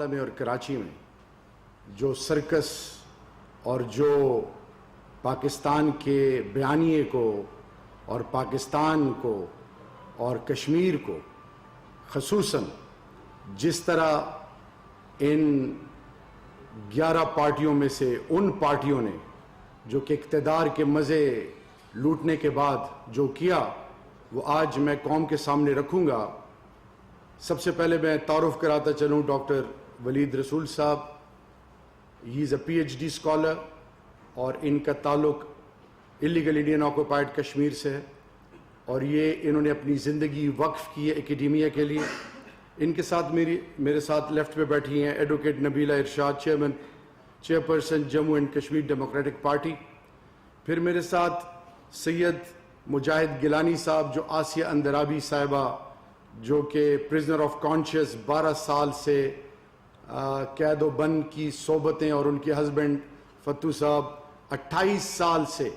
معاملہ میں اور کراچی میں جو سرکس اور جو پاکستان کے بیانیے کو اور پاکستان کو اور کشمیر کو خصوصاً جس طرح ان 11 پارٹیوں میں سے ان پارٹیوں نے جو کہ اقتدار کے مزے لوٹنے کے بعد جو کیا وہ آج میں قوم کے سامنے رکھوں گا. سب سے پہلے میں تعارف کراتا چلوں ڈاکٹر ولید رسول صاحب. ہی از اے پی ایچ ڈی اسکالر اور ان کا تعلق الیگل انڈین آکوپائڈ کشمیر سے ہے اور یہ انہوں نے اپنی زندگی وقف کی ہے اکیڈیمیا کے لیے. ان کے ساتھ میرے ساتھ لیفٹ پہ بیٹھی ہیں advocate Nabila Irshad chairperson Jammu and Kashmir Democratic party. پھر میرے ساتھ سید مجاہد گیلانی صاحب جو آسیہ اندرابی صاحبہ جو کہ پرزنر آف کانشیس 12 سال سے قید و بند کی صحبتیں اور ان کے ہسبینڈ فتو صاحب 28 سال سے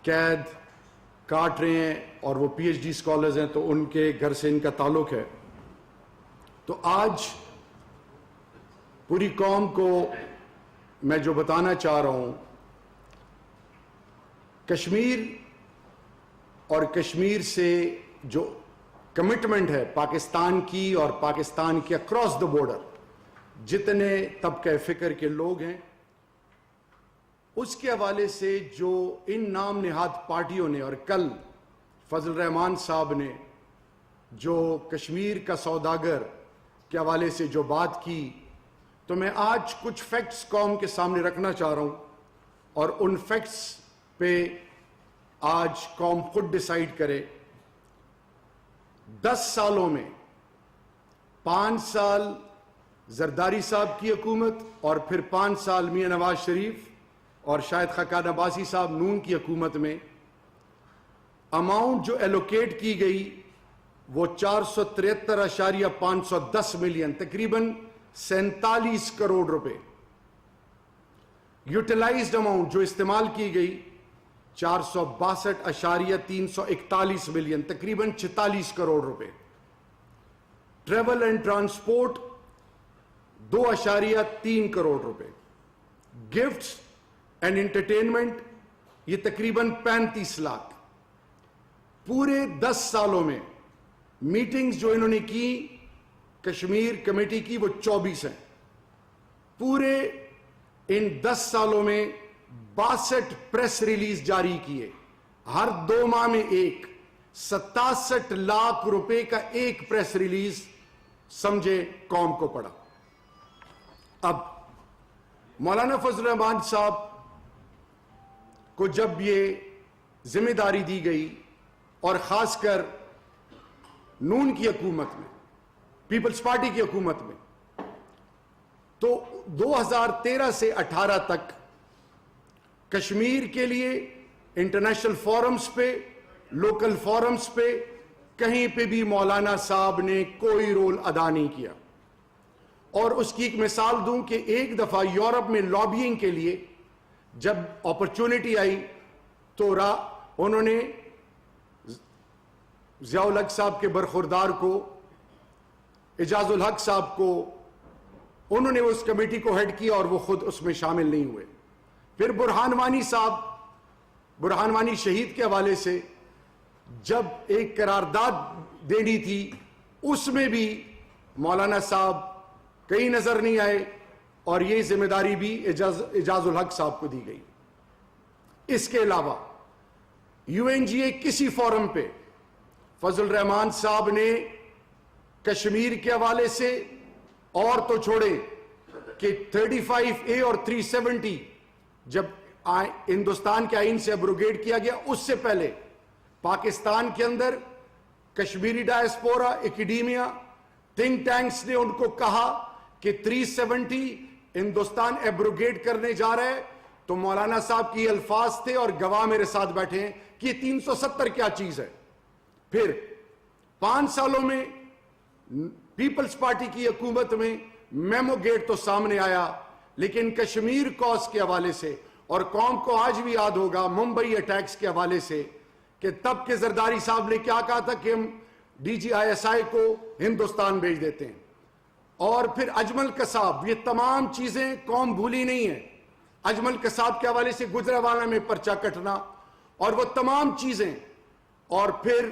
قید کاٹ رہے ہیں اور وہ پی ایچ ڈی اسکالرز ہیں تو ان کے گھر سے ان کا تعلق ہے. تو آج پوری قوم کو میں جو بتانا چاہ رہا ہوں کشمیر اور کشمیر سے جو کمٹمنٹ ہے پاکستان کی اور پاکستان کے اکراس دا بارڈر جتنے طبقہ فکر کے لوگ ہیں اس کے حوالے سے جو ان نام نہاد پارٹیوں نے اور کل فضل الرحمان صاحب نے جو کشمیر کا سوداگر کے حوالے سے جو بات کی تو میں آج کچھ فیکٹس قوم کے سامنے رکھنا چاہ رہا ہوں اور ان فیکٹس پہ آج قوم خود ڈیسائیڈ کرے. 10 سالوں میں 5 سال زرداری صاحب کی حکومت اور پھر 5 سال میاں نواز شریف اور شاید خاقان عباسی صاحب نون کی حکومت میں اماؤنٹ جو ایلوکیٹ کی گئی وہ 473.510 ملین تقریباً 47 کروڑ روپے. یوٹیلائزڈ اماؤنٹ جو استعمال کی گئی 462.341 ملین تقریباً 46 کروڑ روپے. ٹریول اینڈ ٹرانسپورٹ 2.3 کروڑ روپے. گفٹس اینڈ انٹرٹینمنٹ یہ تقریباً 35 لاکھ. پورے 10 سالوں میں میٹنگز جو انہوں نے کی کشمیر کمیٹی کی وہ 24 ہیں. پورے ان 10 سالوں میں 62 پریس ریلیز جاری کیے ہر 2 ماہ میں ایک. 67 لاکھ روپے کا ایک پریس ریلیز سمجھے قوم کو پڑا. اب مولانا فضل الرحمان صاحب کو جب یہ ذمہ داری دی گئی اور خاص کر نون کی حکومت میں پیپلز پارٹی کی حکومت میں تو 2013 سے 18 تک کشمیر کے لیے انٹرنیشنل فورمز پہ لوکل فورمز پہ کہیں پہ بھی مولانا صاحب نے کوئی رول ادا نہیں کیا. اور اس کی ایک مثال دوں کہ ایک دفعہ یورپ میں لابینگ کے لیے جب اپرچونٹی آئی تو انہوں نے ضیاء الحق صاحب کے برخوردار کو اعجاز الحق صاحب کو انہوں نے اس کمیٹی کو ہیڈ کیا اور وہ خود اس میں شامل نہیں ہوئے. پھر برہان وانی شہید کے حوالے سے جب ایک قرارداد دینی تھی اس میں بھی مولانا صاحب کہیں نظر نہیں آئے اور یہ ذمہ داری بھی اعجاز الحق صاحب کو دی گئی. اس کے علاوہ یو این جی اے کسی فورم پہ فضل الرحمان صاحب نے کشمیر کے حوالے سے اور تو چھوڑے کہ 35A اور 370 جب ہندوستان کے آئین سے ابروگیٹ کیا گیا اس سے پہلے پاکستان کے اندر Kashmiri diaspora academia think tanks نے ان کو کہا کہ 370 ہندوستان ایبروگیٹ کرنے جا رہا ہے تو مولانا صاحب کی الفاظ تھے اور گواہ میرے ساتھ بیٹھے ہیں کہ 370 کیا چیز ہے. پھر 5 سالوں میں پیپلز پارٹی کی حکومت میں میمو گیٹ تو سامنے آیا لیکن کشمیر کاز کے حوالے سے اور قوم کو آج بھی یاد ہوگا ممبئی اٹیکس کے حوالے سے کہ تب کے زرداری صاحب نے کیا کہا تھا کہ ہم DGISI کو ہندوستان بھیج دیتے ہیں اور پھر اجمل قصاب، یہ تمام چیزیں قوم بھولی نہیں ہے. اجمل قصاب کے حوالے سے گجرانوالہ میں پرچہ کٹنا اور وہ تمام چیزیں. اور پھر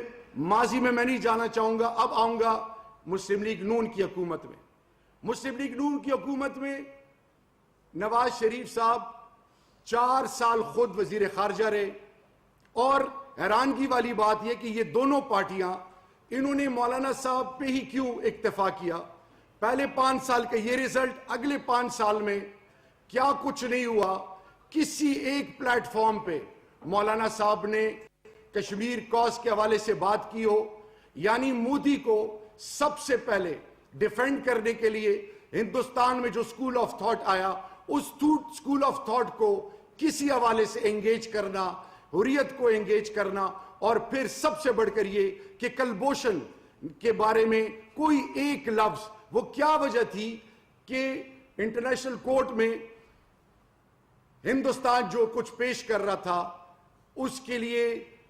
ماضی میں نہیں جانا چاہوں گا، اب آؤں گا مسلم لیگ نون کی حکومت میں. مسلم لیگ نون کی حکومت میں نواز شریف صاحب 4 سال خود وزیر خارجہ رہے. اور حیرانگی والی بات یہ کہ یہ دونوں پارٹیاں انہوں نے مولانا صاحب پہ ہی کیوں اکتفا کیا. پہلے 5 سال کا یہ رزلٹ، اگلے 5 سال میں کیا کچھ نہیں ہوا. کسی ایک پلیٹ فارم پہ مولانا صاحب نے کشمیر کاز کے حوالے سے بات کی ہو. یعنی مودی کو سب سے پہلے ڈیفینڈ کرنے کے لیے ہندوستان میں جو سکول آف تھاٹ آیا، اس سکول آف تھاٹ کو کسی حوالے سے انگیج کرنا، حریت کو انگیج کرنا. اور پھر سب سے بڑھ کر یہ کہ کلبھوشن کے بارے میں کوئی ایک لفظ، وہ کیا وجہ تھی کہ انٹرنیشنل کورٹ میں ہندوستان جو کچھ پیش کر رہا تھا اس کے لیے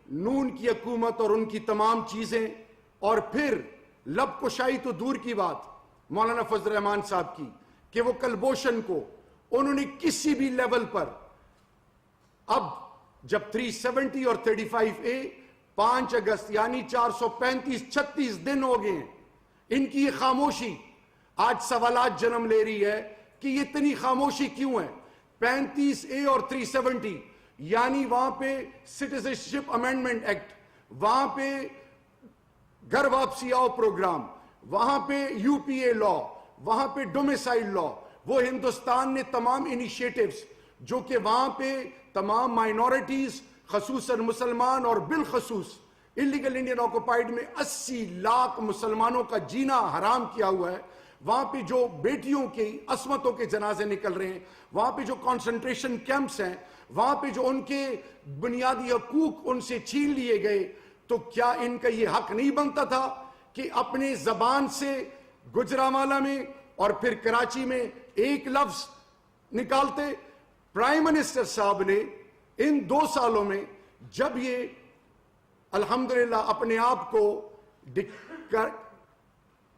نون کی حکومت اور ان کی تمام چیزیں. اور پھر لب کشائی تو دور کی بات مولانا فضل الرحمان صاحب کی کہ وہ کلبھوشن کو انہوں نے کسی بھی لیول پر، اب جب 370 اور 35A 5 اگست یعنی 435-36 دن ہو گئے ہیں ان کی یہ خاموشی آج سوالات جنم لے رہی ہے کہ یہ اتنی خاموشی کیوں ہے. 35A اور 370 یعنی وہاں پہ سٹیزنشپ امینڈمنٹ ایکٹ، وہاں پہ گھر واپسی آؤ پروگرام، وہاں پہ UPA لا، وہاں پہ ڈومیسائل لا، وہ ہندوستان نے تمام انیشیٹیوز جو کہ وہاں پہ تمام مائنورٹیز خصوصاً مسلمان اور بالخصوص انلیگل انڈین آکوپائیڈ میں 80 لاکھ مسلمانوں کا جینا حرام کیا ہوا ہے. وہاں پہ جو بیٹیوں کی عصمتوں کے جنازے نکل رہے ہیں، وہاں پہ جو کانسنٹریشن کیمپس ہیں، وہاں پہ جو ان کے بنیادی حقوق ان سے چھین لیے گئے، تو کیا ان کا یہ حق نہیں بنتا تھا کہ اپنے زبان سے گجرانوالہ میں اور پھر کراچی میں ایک لفظ نکالتے؟ پرائم منسٹر صاحب نے ان 2 سالوں میں جب یہ الحمدللہ اپنے آپ کو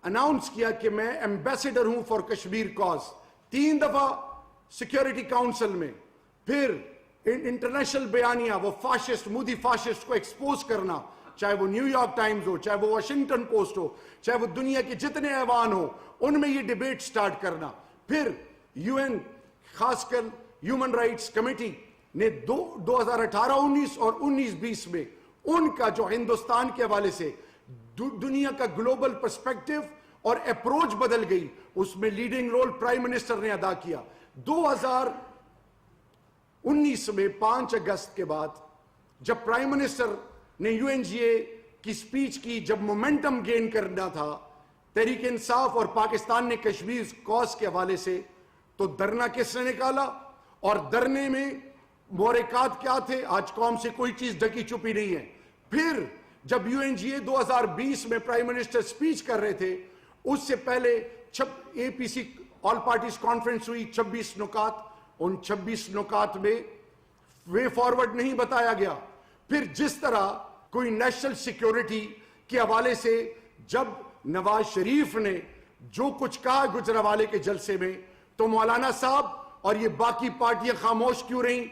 اناؤنس کیا کہ میں ایمبیسڈر ہوں فار کشمیر کاز، 3 دفعہ سیکیورٹی کاؤنسل میں، پھر انٹرنیشنل بیانیہ، وہ فاشسٹ مودی فاشسٹ کو ایکسپوز کرنا، چاہے وہ نیو یارک ٹائمز ہو، چاہے وہ واشنگٹن پوسٹ ہو، چاہے وہ دنیا کے جتنے ایوان ہو، ان میں یہ ڈیبیٹ سٹارٹ کرنا. پھر UN خاص کر ہیومن رائٹس کمیٹی نے 2018-19 اور 19-20 میں ان کا جو ہندوستان کے حوالے سے دنیا کا گلوبل پرسپیکٹیو اور اپروچ بدل گئی، اس میں لیڈنگ رول پرائم منسٹر نے ادا کیا. 2019 میں 5 اگست کے بعد جب پرائم منسٹر نے UNGA کی سپیچ کی، جب مومنٹم گین کرنا تھا تحریک انصاف اور پاکستان نے کشمیر کاز کے حوالے سے، تو دھرنا کس نے نکالا؟ اور دھرنے میں محرکات کیا تھے؟ آج قوم سے کوئی چیز ڈھکی چھپی نہیں ہے. پھر جب UNGA 2020 میں پرائم منسٹر سپیچ کر رہے تھے، اس سے پہلے APC آل پارٹیز کانفرنس ہوئی، 26 نکات، ان 26 نکات میں وے فارورڈ نہیں بتایا گیا. پھر جس طرح کوئی نیشنل سیکیورٹی کے حوالے سے جب نواز شریف نے جو کچھ کہا گجرانوالے کے جلسے میں، تو مولانا صاحب اور یہ باقی پارٹیاں خاموش کیوں رہیں؟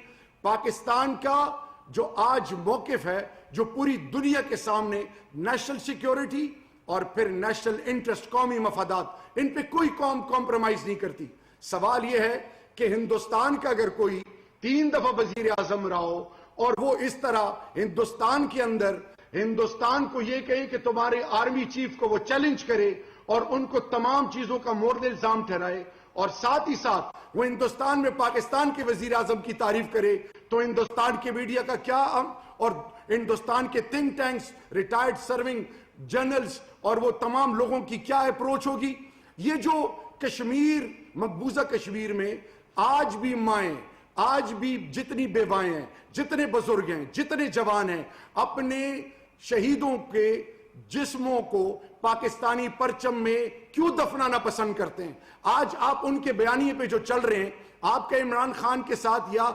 پاکستان کا جو آج موقف ہے، جو پوری دنیا کے سامنے نیشنل سیکیورٹی اور پھر نیشنل انٹرسٹ، قومی مفادات، ان پہ کوئی قوم کمپرومائز نہیں کرتی. سوال یہ ہے کہ ہندوستان کا اگر کوئی 3 دفعہ وزیر اعظم رہا ہو اور وہ اس طرح ہندوستان کے اندر ہندوستان کو یہ کہے کہ تمہارے آرمی چیف کو وہ چیلنج کرے اور ان کو تمام چیزوں کا مورد الزام ٹھہرائے، اور ساتھ ہی ساتھ وہ ہندوستان میں پاکستان کے وزیر اعظم کی تعریف کرے، تو ہندوستان کے میڈیا کا کیا اور ہندوستان کے think tanks, retired serving journals اور وہ تمام لوگوں کی کیا اپروچ ہوگی؟ یہ جو کشمیر، مقبوضہ کشمیر میں آج بھی مائیں، آج بھی جتنی بیوائیں ہیں، جتنے بزرگ ہیں، جتنے جوان ہیں، اپنے شہیدوں کے جسموں کو پاکستانی پرچم میں کیوں دفنانا پسند کرتے ہیں؟ آج آپ ان کے بیانیے پہ جو چل رہے ہیں، آپ کا عمران خان کے ساتھ یا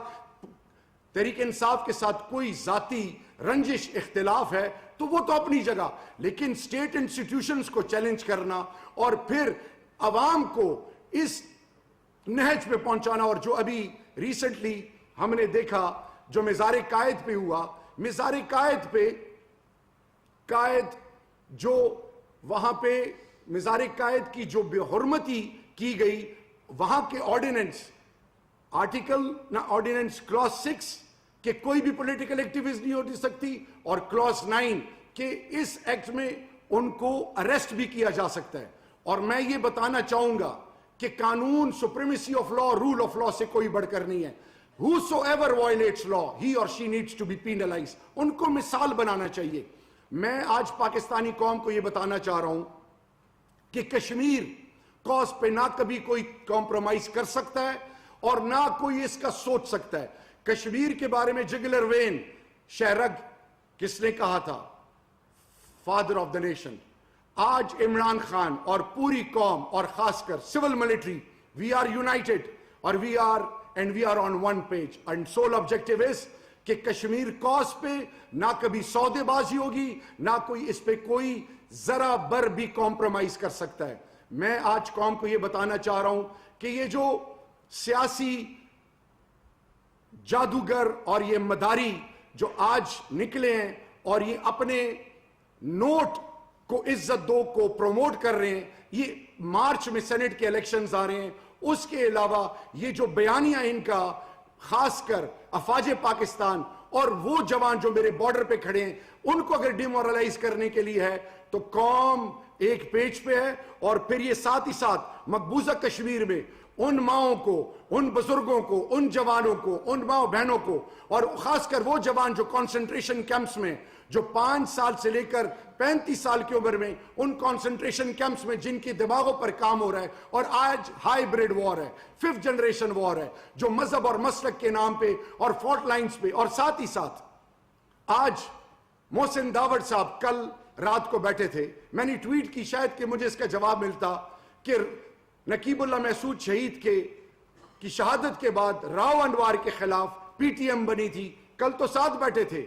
تحریک انصاف کے ساتھ کوئی ذاتی رنجش اختلاف ہے تو وہ تو اپنی جگہ، لیکن سٹیٹ انسٹیٹیوشنز کو چیلنج کرنا اور پھر عوام کو اس نہج پہ پہنچانا. اور جو ابھی ریسنٹلی ہم نے دیکھا جو مزار قائد پہ ہوا, مزار قائد پہ قائد جو وہاں پہ مزار قائد کی جو بے حرمتی کی گئی, وہاں کے آرڈیننس آرٹیکل نہ آرڈیننس کلاس 6 کہ کوئی بھی پولیٹیکل ایکٹیویسٹ نہیں ہو سکتی, اور کلاس 9 کہ اس ایکٹ میں ان کو اریسٹ بھی کیا جا سکتا ہے. اور میں یہ بتانا چاہوں گا کہ قانون, supremacy of law, rule of law سے کوئی بڑھ کر نہیں ہے. Whosoever violates law, he or she needs to be penalized. ان کو مثال بنانا چاہیے. میں آج پاکستانی قوم کو یہ بتانا چاہ رہا ہوں کہ کشمیر کاز پہ نہ کبھی کوئی کمپرومائز کر سکتا ہے اور نہ کوئی اس کا سوچ سکتا ہے. کشمیر کے بارے میں جگلر وین شہرگ کس نے کہا تھا؟ Father of the nation. آج عمران خان اور پوری قوم اور خاص کر civil military, we are united اور we are on one page, and sole objective is کہ کشمیر کاز پہ نہ کبھی سودے بازی ہوگی, نہ کوئی اس پہ کوئی ذرا بر بھی کمپرومائز کر سکتا ہے. میں آج قوم کو یہ بتانا چاہ رہا ہوں کہ یہ جو سیاسی جادوگر اور یہ مداری جو آج نکلے ہیں اور یہ اپنے نوٹ کو عزت دو کو پروموٹ کر رہے ہیں, یہ مارچ میں سینٹ کے الیکشنز آ رہے ہیں, اس کے علاوہ یہ جو بیانیہ ان کا خاص کر افواج پاکستان اور وہ جوان جو میرے بارڈر پہ کھڑے ہیں ان کو اگر ڈیمورلائز کرنے کے لیے ہے تو قوم ایک پیج پہ ہے. اور پھر یہ ساتھ ہی ساتھ مقبوضہ کشمیر میں ان ماؤں کو, ان بزرگوں کو, ان جوانوں کو, ان ماؤں بہنوں کو, اور خاص کر وہ جوان جو کانسنٹریشن کیمپس میں, جو 5 سال سے لے کر 35 سال کی عمر میں ان کانسنٹریشن کیمپس میں جن کی دماغوں پر کام ہو رہا ہے, اور آج ہائی بریڈ وار ہے, 5th جنریشن وار ہے, جو مذہب اور مسلک کے نام پہ اور فالٹ لائنز پہ. اور ساتھ ہی ساتھ آج محسن داوڑ صاحب کل رات کو بیٹھے تھے, میں نے ٹویٹ کی شاید کہ مجھے اس کا جواب ملتا کہ نقیب اللہ محسود شہید کی شہادت کے بعد راؤ انوار کے خلاف پی ٹی ایم بنی تھی, کل تو ساتھ بیٹھے تھے,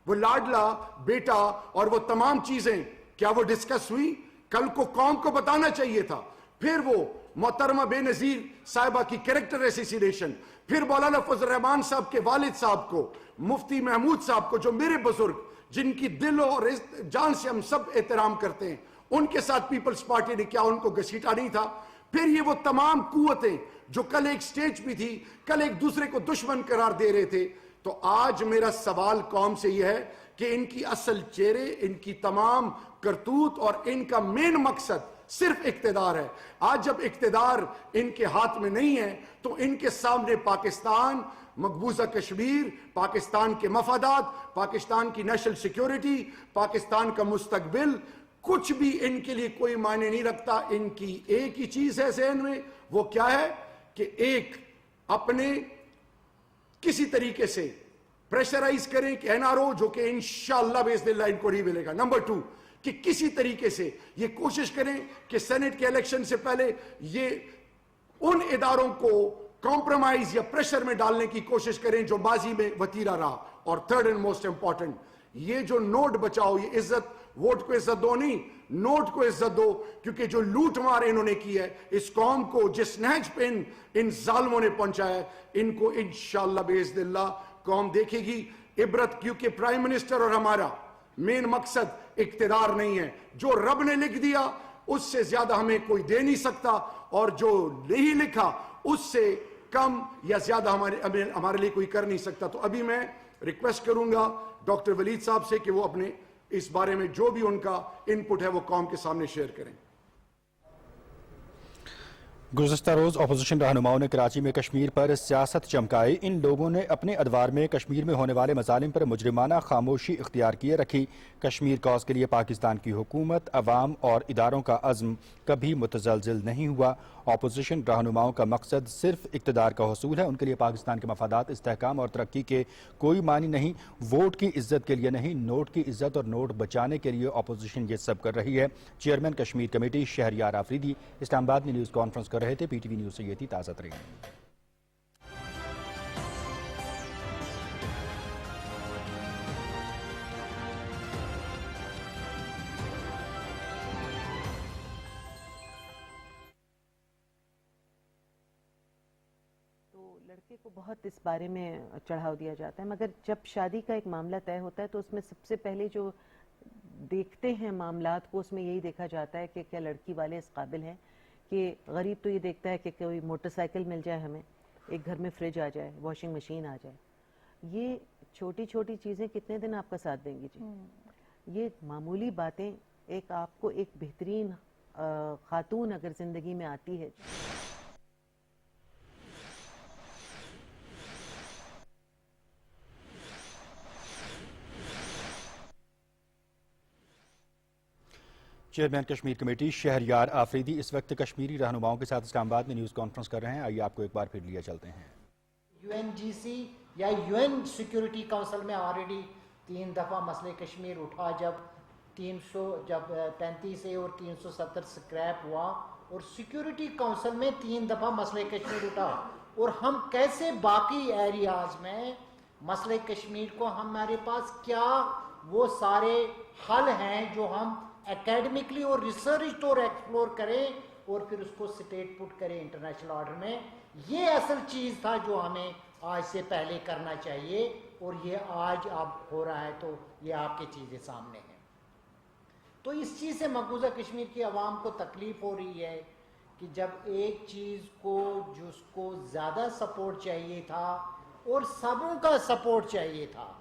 وہ لاڈلا بیٹا اور وہ تمام چیزیں کیا وہ ڈسکس ہوئی؟ کل کو قوم کو بتانا چاہیے تھا. پھر وہ محترمہ بے نظیر صاحبہ کی کریکٹر ایسیسینیشن, پھر مولانا فضل الرحمان صاحب کے والد صاحب کو, مفتی محمود صاحب کو, جو میرے بزرگ جن کی دل اور جان سے ہم سب احترام کرتے ہیں, ان کے ساتھ پیپلز پارٹی نے کیا ان کو گھسیٹا نہیں تھا؟ پھر یہ وہ تمام قوتیں جو کل ایک سٹیج پہ تھی, کل ایک دوسرے کو دشمن قرار دے رہے تھے. تو آج میرا سوال قوم سے یہ ہے کہ ان کی اصل چہرے, ان کی تمام کرتوت اور ان کا مین مقصد صرف اقتدار ہے. آج جب اقتدار ان کے ہاتھ میں نہیں ہے تو ان کے سامنے پاکستان, مقبوضہ کشمیر, پاکستان کے مفادات, پاکستان کی نیشنل سیکیورٹی, پاکستان کا مستقبل, کچھ بھی ان کے لیے کوئی معنی نہیں رکھتا. ان کی ایک ہی چیز ہے ذہن میں, وہ کیا ہے کہ ایک اپنے کسی طریقے سے پریشرائز کریں کہ این آر او, جو کہ انشاءاللہ باذن اللہ ان کو نہیں ملے گا. نمبر 2 کہ کسی طریقے سے یہ کوشش کریں کہ سینٹ کے الیکشن سے پہلے یہ ان اداروں کو کمپرومائز یا پریشر میں ڈالنے کی کوشش کریں جو ماضی میں وتیرہ رہا. اور 3rd اینڈ موسٹ امپورٹنٹ, یہ جو نوٹ بچاؤ, یہ عزت, ووٹ کو عزت دو نہیں, نوٹ کو عزت دو, کیونکہ جو لوٹ مار انہوں نے کی ہے اس قوم کو, جس نہج پہ ان ظالموں نے پہنچایا ہے, ان کو انشاءاللہ باذن اللہ قوم دیکھے گی. عبرت, کیونکہ پرائم منسٹر اور ہمارا مین مقصد اقتدار نہیں ہے. جو رب نے لکھ دیا اس سے زیادہ ہمیں کوئی دے نہیں سکتا, اور جو نہیں لکھا اس سے کم یا زیادہ ہمارے لیے کوئی کر نہیں سکتا. تو ابھی میں ریکویسٹ کروں گا ڈاکٹر ولید صاحب سے کہ وہ اپنے اس بارے میں جو بھی ان کا انپٹ ہے وہ قوم کے سامنے شیئر کریں. گزشتہ روز اپوزیشن رہنماؤں نے کراچی میں کشمیر پر سیاست چمکائی. ان لوگوں نے اپنے ادوار میں کشمیر میں ہونے والے مظالم پر مجرمانہ خاموشی اختیار کیے رکھی. کشمیر کاز کے لیے پاکستان کی حکومت, عوام اور اداروں کا عزم کبھی متزلزل نہیں ہوا. اپوزیشن رہنماؤں کا مقصد صرف اقتدار کا حصول ہے. ان کے لیے پاکستان کے مفادات, استحکام اور ترقی کے کوئی معنی نہیں. ووٹ کی عزت کے لیے نہیں, نوٹ کی عزت اور نوٹ بچانے کے لیے اپوزیشن یہ سب کر رہی ہے. چیئرمین کشمیر کمیٹی شہریار آفریدی اسلام آباد میں نیوز کانفرنس کر رہے تھے. پی ٹی وی نیوز سے یہ تھی تازہ ترین. لڑکے کو بہت اس بارے میں چڑھاؤ دیا جاتا ہے، مگر جب شادی کا ایک معاملہ طے ہوتا ہے تو اس میں سب سے پہلے جو دیکھتے ہیں معاملات کو، اس میں یہی دیکھا جاتا ہے کہ کیا لڑکی والے اس قابل ہیں. کہ غریب تو یہ دیکھتا ہے کہ کوئی موٹر سائیکل مل جائے، ہمیں ایک گھر میں فریج آ جائے، واشنگ مشین آ جائے. یہ چھوٹی چھوٹی چیزیں کتنے دن آپ کا ساتھ دیں گی جی؟ یہ معمولی باتیں ایک آپ کو ایک بہترین خاتون اگر زندگی میں آتی ہے. چیئرمین کشمیر کمیٹی شہریار آفریدی اس وقت کشمیری رہنماؤں کے ساتھ اسلام آباد میں نیوز کانفرنس کر رہے ہیں. آئیے آپ کو ایک بار پھر لیا چلتے ہیں. UNGC یا UN سیکیورٹی کونسل میں آلریڈی 3 دفعہ مسئلہ کشمیر اٹھا، جب 35 اور 370 سکریپ ہوا، اور سیکیورٹی کونسل میں 3 دفعہ مسئلہ کشمیر اٹھا. اور ہم کیسے باقی ایریاز میں مسئلہ کشمیر کو، ہمارے پاس کیا وہ سارے حل ہیں جو ہم اکیڈمکلی اور ریسرچ طور ایکسپلور کریں اور پھر اس کو سٹیٹ پٹ کریں انٹرنیشنل آرڈر میں. یہ اصل چیز تھا جو ہمیں آج سے پہلے کرنا چاہیے، اور یہ آج اب ہو رہا ہے. تو یہ آپ کی چیزیں سامنے ہیں. تو اس چیز سے مقبوضہ کشمیر کی عوام کو تکلیف ہو رہی ہے کہ جب ایک چیز کو جس کو زیادہ سپورٹ چاہیے تھا اور سبوں کا سپورٹ چاہیے تھا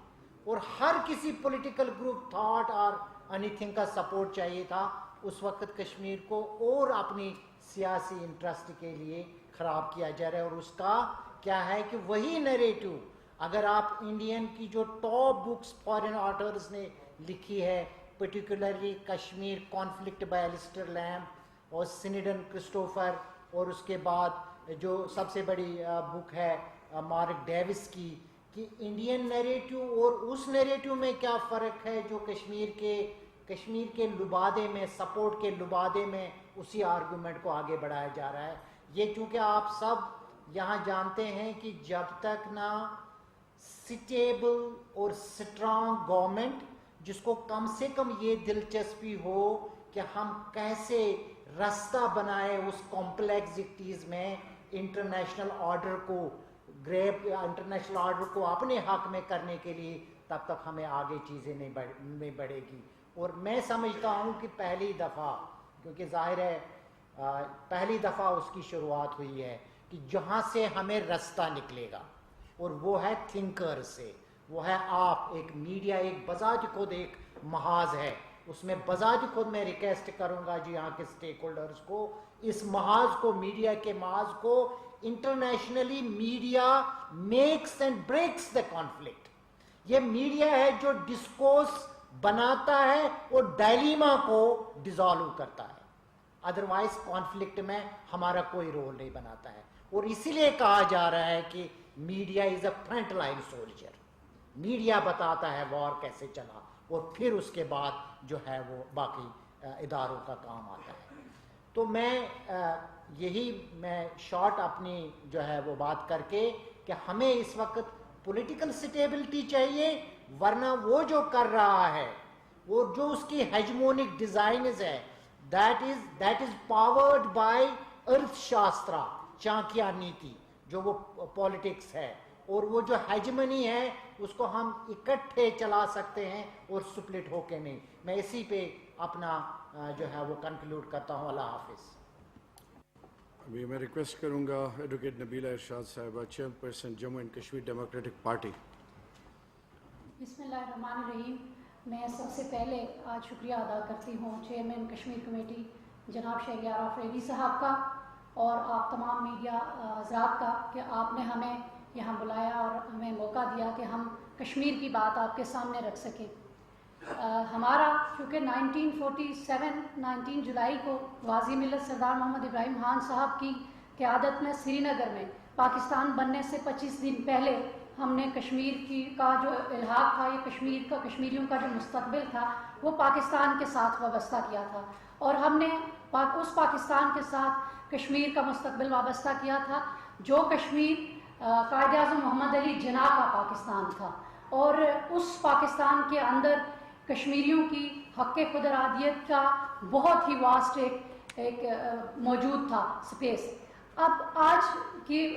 اور ہر کسی پولیٹیکل گروپ تھاٹ اور اینی تھنگ کا سپورٹ چاہیے تھا، اس وقت کشمیر کو اور اپنی سیاسی انٹرسٹ کے لیے خراب کیا جا رہا ہے. اور اس کا کیا ہے کہ وہی نیریٹو اگر آپ انڈین کی جو ٹاپ بکس فارن آتھرز نے لکھی ہے، particularly Kashmir conflict by Alastair Lamb اور سنیڈن کرسٹوفر، اور اس کے بعد جو سب سے بڑی بک ہے مارک ڈیوس کی، کہ انڈین نیریٹو اور اس نیریٹو میں کیا فرق ہے جو کشمیر کے لبادے میں، سپورٹ کے لبادے میں اسی آرگومنٹ کو آگے بڑھایا جا رہا ہے. یہ چونکہ آپ سب یہاں جانتے ہیں کہ جب تک نہ سٹیبل اور سٹرانگ گورنمنٹ جس کو کم سے کم یہ دلچسپی ہو کہ ہم کیسے رستہ بنائے اس کمپلیکسٹیز میں انٹرنیشنل آرڈر کو انٹرنیشنل آرڈر کو اپنے حق میں کرنے کے لیے، تب تک ہمیں آگے چیزیں نہیں بڑھے گی. اور میں سمجھتا ہوں کہ پہلی دفعہ، کیونکہ ظاہر ہے پہلی دفعہ اس کی شروعات ہوئی ہے کہ جہاں سے ہمیں رستہ نکلے گا، اور وہ ہے تھنکر سے، وہ ہے آپ. ایک میڈیا ایک بذات خود ایک محاذ ہے، اس میں بذات خود میں ریکویسٹ کروں گا جی یہاں کے سٹیک ہولڈرز کو، اس محاذ کو، میڈیا کے محاذ کو، internationally media makes and breaks the conflict. یہ میڈیا ہے جو ڈسکورس بناتا ہے اور ڈائلیما کو ڈیزالو کرتا ہے، ادروائز کانفلکٹ میں ہمارا کوئی رول نہیں بناتا ہے. اور اسی لیے کہا جا رہا ہے کہ media is a front line soldier. Media بتاتا ہے وار کیسے چلا، اور پھر اس کے بعد جو ہے وہ باقی اداروں کا کام آتا ہے. تو میں شارٹ اپنی جو ہے وہ بات کر کے کہ ہمیں اس وقت پولیٹیکل سٹیبلٹی چاہیے، ورنہ وہ جو کر رہا ہے، وہ جو اس کی ہیجمونک ڈیزائنز ہے، that is powered by ارتھ شاسترا، چانکیا نیتی، جو وہ پالیٹکس ہے، اور وہ جو ہیجمنی ہے اس کو ہم اکٹھے چلا سکتے ہیں اور سپلٹ ہو کے نہیں. میں اسی پہ اپنا جو ہے وہ کنکلوڈ کرتا ہوں. اللہ حافظ. ابھی میں ریکویسٹ کروں گا ایڈوکیٹ نبیلہ ارشاد صاحبہ، chairperson Jammu and Kashmir Democratic party. بسم اللہ الرحمن الرحیم. میں سب سے پہلے آج شکریہ ادا کرتی ہوں چیئرمین کشمیر کمیٹی جناب شہریار آفریدی صاحب کا اور آپ تمام میڈیا حضرات کا کہ آپ نے ہمیں یہاں بلایا اور ہمیں موقع دیا کہ ہم کشمیر کی بات آپ کے سامنے رکھ سکیں. ہمارا چونکہ 19 جولائی کو غازی ملت سردار محمد ابراہیم خان صاحب کی قیادت میں سری نگر میں پاکستان بننے سے 25 دن پہلے ہم نے کشمیر کا جو الحاق تھا، یہ کشمیریوں کا جو مستقبل تھا وہ پاکستان کے ساتھ وابستہ کیا تھا، اور ہم نے اس پاکستان کے ساتھ کشمیر کا مستقبل وابستہ کیا تھا جو کشمیر قائد اعظم محمد علی جناح کا پاکستان تھا. اور اس پاکستان کے اندر کشمیریوں کی حق خود ارادیت کا بہت ہی واسٹ ایک موجود تھا اسپیس. اب آج کی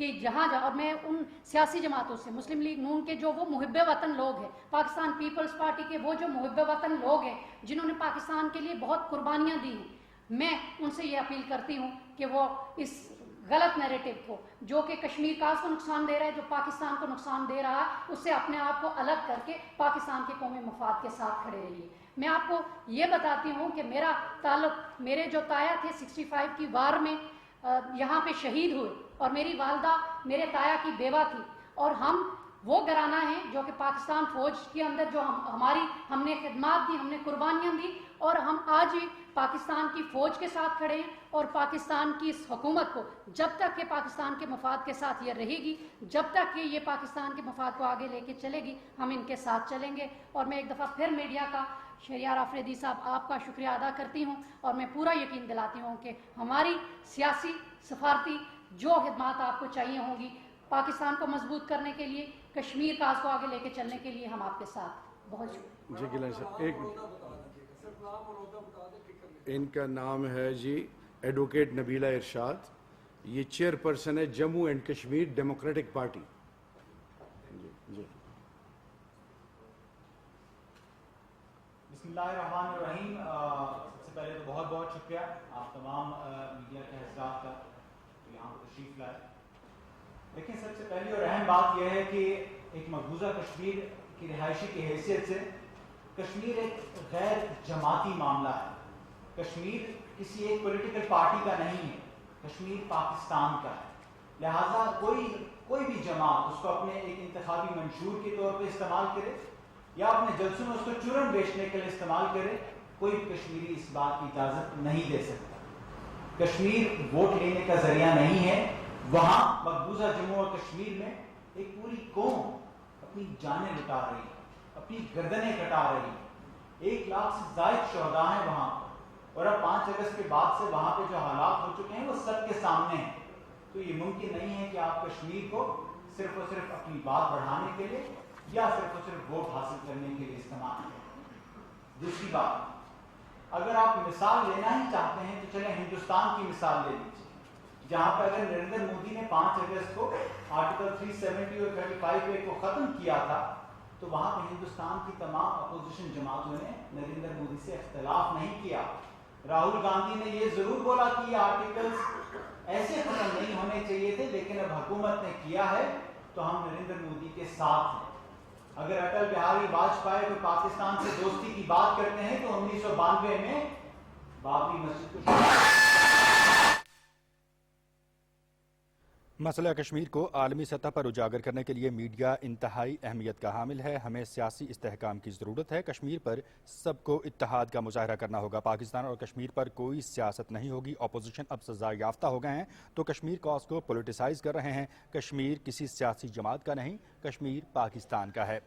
کہ جہاں اور میں ان سیاسی جماعتوں سے, مسلم لیگ نون کے جو وہ محب وطن لوگ ہیں, پاکستان پیپلز پارٹی کے وہ جو محب وطن لوگ ہیں جنہوں نے پاکستان کے لیے بہت قربانیاں دی ہیں, میں ان سے یہ اپیل کرتی ہوں کہ وہ اس غلط نیریٹو کو جو کہ کشمیر کاز کو نقصان دے رہا ہے, جو پاکستان کو نقصان دے رہا ہے, اس سے اپنے آپ کو الگ کر کے پاکستان کے قومی مفاد کے ساتھ کھڑے رہیے. میں آپ کو یہ بتاتی ہوں کہ میرا تعلق, میرے جو تایا تھے 65 کی وار میں یہاں پہ شہید ہوئے, اور میری والدہ میرے تایا کی بیوہ تھی, اور ہم وہ گھرانہ ہیں جو کہ پاکستان فوج کے اندر جو ہم نے خدمات دی, ہم نے قربانیاں دی, اور ہم آج بھی پاکستان کی فوج کے ساتھ کھڑے ہیں, اور پاکستان کی اس حکومت کو جب تک کہ پاکستان کے مفاد کے ساتھ یہ رہے گی, جب تک کہ یہ پاکستان کے مفاد کو آگے لے کے چلے گی, ہم ان کے ساتھ چلیں گے. اور میں ایک دفعہ پھر میڈیا کا, شہریار آفریدی صاحب, آپ کا شکریہ ادا کرتی ہوں, اور میں پورا یقین دلاتی ہوں کہ ہماری سیاسی سفارتی جو خدمات آپ کو چاہیے ہوں گی پاکستان کو مضبوط کرنے کے لیے, کشمیر کاز کو آگے لے کے چلنے کے لیے, ہم آپ کے ساتھ. بہت شکریہ. جی گیلان صاحب, ایک ان کا نام ہے جی ایڈوکیٹ نبیلہ ارشاد, یہ چیئر پرسن ہے Jammu and Kashmir Democratic Party. جی بسم اللہ الرحمن الرحیم. سب سے پہلے تو بہت بہت شکریہ آپ تمام میڈیا کے حضرات کا یہاں پر تشریف لائے. لیکن سب سے پہلی اور اہم بات یہ ہے کہ ایک مقبوضہ کشمیر کی رہائشی کی حیثیت سے کشمیر ایک غیر جماعتی معاملہ ہے. کشمیر کسی ایک پولیٹیکل پارٹی کا نہیں ہے, کشمیر پاکستان کا ہے. لہٰذا کوئی بھی جماعت اس کو اپنے ایک انتخابی منشور کے طور پہ استعمال کرے یا اپنے جلسوں میں اس کو چورن بیچنے کے لیے استعمال کرے, کوئی کشمیری اس بات کی اجازت نہیں دے سکتا. کشمیر ووٹ لینے کا ذریعہ نہیں ہے. وہاں مقبوضہ جموں اور کشمیر میں ایک پوری قوم اپنی جانیں لٹا رہی ہے, اپنی گردنیں کٹا رہی ہے. 1 لاکھ سے زائد شہداء ہیں وہاں, اور اب 5 اگست کے بعد سے وہاں پہ جو حالات ہو چکے ہیں وہ سب کے سامنے ہیں. تو یہ ممکن نہیں ہے کہ آپ کشمیر کو صرف اور صرف اپنی بات بڑھانے کے لیے یا صرف اور صرف ووٹ حاصل کرنے کے لیے استعمال کریں. دوسری بات, اگر آپ مثال لینا ہی چاہتے ہیں تو چلیں ہندوستان کی مثال لے لیجیے, جہاں پہ اگر نریندر مودی نے 5 اگست کو آرٹیکل 370 اور 35A کو ختم کیا تھا تو وہاں پہ ہندوستان کی تمام اپوزیشن جماعتوں نے نریندر مودی سے اختلاف نہیں کیا. راہل گاندھی نے یہ ضرور بولا کہ یہ آرٹیکلز ایسے ختم نہیں ہونے چاہیے تھے, لیکن اب حکومت نے کیا ہے تو ہم نریندر مودی کے ساتھ ہیں. اگر اٹل بہاری واجپئی کو پاکستان سے دوستی کی بات کرتے ہیں تو 1992 میں بابری مسجد کو مسئلہ کشمیر کو عالمی سطح پر اجاگر کرنے کے لیے میڈیا انتہائی اہمیت کا حامل ہے. ہمیں سیاسی استحکام کی ضرورت ہے. کشمیر پر سب کو اتحاد کا مظاہرہ کرنا ہوگا. پاکستان اور کشمیر پر کوئی سیاست نہیں ہوگی. اپوزیشن اب سزا یافتہ ہو گئے ہیں تو کشمیر کاز کو پولیٹیسائز کر رہے ہیں. کشمیر کسی سیاسی جماعت کا نہیں, کشمیر پاکستان کا ہے.